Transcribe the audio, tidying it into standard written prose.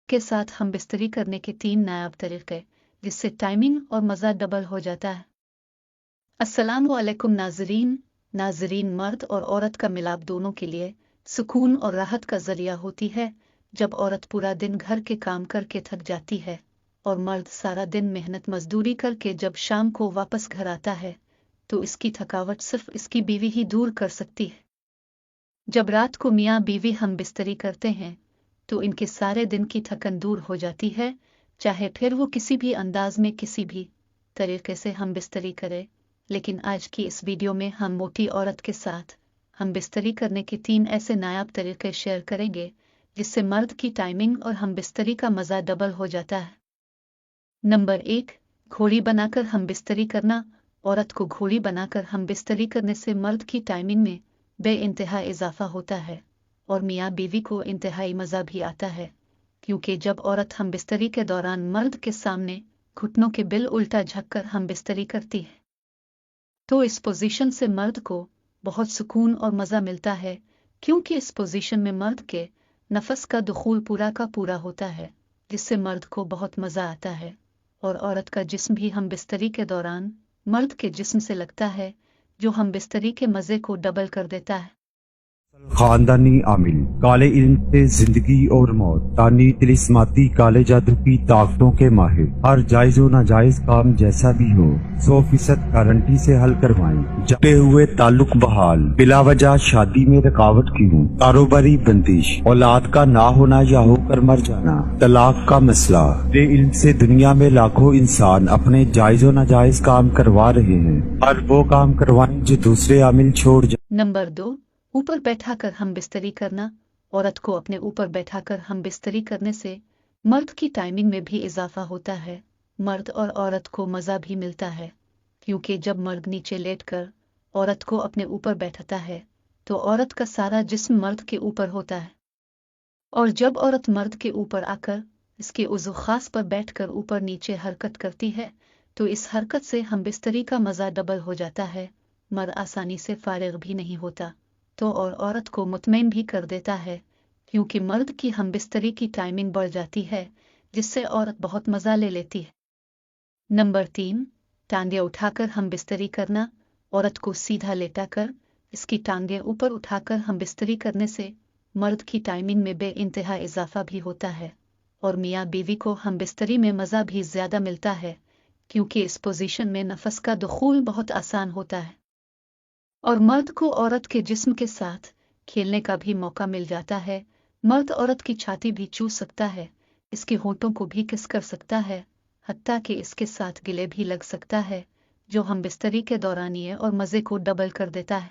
के साथ हम बिस्तरी करने के 3 नायाब तरीके, जिससे टाइमिंग और मज़ा डबल हो जाता है। अस्सलामु अलैकुम नाज़रीन, मर्द और औरत का मिलाप दोनों के लिए सुकून और राहत का जरिया होती है। जब औरत पूरा दिन घर के काम करके थक जाती है और मर्द सारा दिन मेहनत मजदूरी करके जब शाम को वापस घर आता है, तो इसकी थकावट सिर्फ इसकी बीवी ही दूर कर सकती है। जब रात को मियाँ बीवी हम बिस्तरी करते हैं, तो इनके सारे दिन की थकन दूर हो जाती है, चाहे फिर वो किसी भी अंदाज में किसी भी तरीके से हम बिस्तरी करे। लेकिन आज की इस वीडियो में हम मोटी औरत के साथ हम बिस्तरी करने के 3 ऐसे नायाब तरीके शेयर करेंगे, जिससे मर्द की टाइमिंग और हम बिस्तरी का मज़ा डबल हो जाता है। नंबर 1, घोड़ी बनाकर हम बिस्तरी करना। औरत को घोड़ी बनाकर हम बिस्तरी करने से मर्द की टाइमिंग में बेइंतहा इजाफा होता है और मियाँ बीवी को इंतहाई मज़ा भी आता है, क्योंकि जब औरत हम बिस्तरी के दौरान मर्द के सामने घुटनों के बिल उल्टा झुककर हम बिस्तरी करती है, तो इस पोजीशन से मर्द को बहुत सुकून और मज़ा मिलता है, क्योंकि इस पोजीशन में मर्द के नफस का दुखूल पूरा का पूरा होता है, जिससे मर्द को बहुत मज़ा आता है और औरत का जिस्म भी हम बिस्तरी के दौरान मर्द के जिस्म से लगता है, जो हम बिस्तरी के मज़े को डबल कर देता है। खानदानी आमिल, काले इल्म से जिंदगी और मौत, तानी तिलिस्माती काले जादू की ताकतों के माहिर, हर जायज व नाजायज काम जैसा भी हो 100% गारंटी से हल करवाएं। जपे हुए ताल्लुक बहाल, बिला वजह शादी में रुकावट क्यों, कारोबारी बंदिश, औलाद का ना होना या होकर मर जाना, तलाक का मसला। बे इल्म से दुनिया में लाखों इंसान अपने जायज व नाजायज काम करवा रहे हैं, हर वो काम करवाएं जो दूसरे आमिल छोड़ नंबर 2, ऊपर बैठाकर हम बिस्तरी करना। औरत को अपने ऊपर बैठाकर हम बिस्तरी करने से मर्द की टाइमिंग में भी इजाफा होता है। मर्द और औरत को मज़ा भी मिलता है, क्योंकि जब मर्द नीचे लेटकर औरत को अपने ऊपर बैठाता है, तो औरत का सारा जिस्म मर्द के ऊपर होता है, और जब औरत मर्द के ऊपर आकर इसके उज़्व खास पर बैठकर ऊपर नीचे हरकत करती है, तो इस हरकत से हम बिस्तरी का मज़ा डबल हो जाता है। मर्द आसानी से फारिग भी नहीं होता, तो और औरत को मुतमईन भी कर देता है, क्योंकि मर्द की हम बिस्तरी की टाइमिंग बढ़ जाती है, जिससे औरत बहुत मज़ा ले लेती है। नंबर 3, टांगे उठाकर हम बिस्तरी करना। औरत को सीधा लेटाकर इसकी टांगे ऊपर उठाकर हम बिस्तरी करने से मर्द की टाइमिंग में बेइंतहा इजाफा भी होता है और मियाँ बीवी को हम बिस्तरी में मज़ा भी ज़्यादा मिलता है, क्योंकि इस पोजीशन में नफस का दुखूल बहुत आसान होता है और मर्द को औरत के जिस्म के साथ खेलने का भी मौका मिल जाता है। मर्द औरत की छाती भी चूस सकता है, इसके होंठों को भी किस कर सकता है, हत्ता कि इसके साथ गिले भी लग सकता है, जो हम बिस्तरी के दौरान ये और मज़े को डबल कर देता है।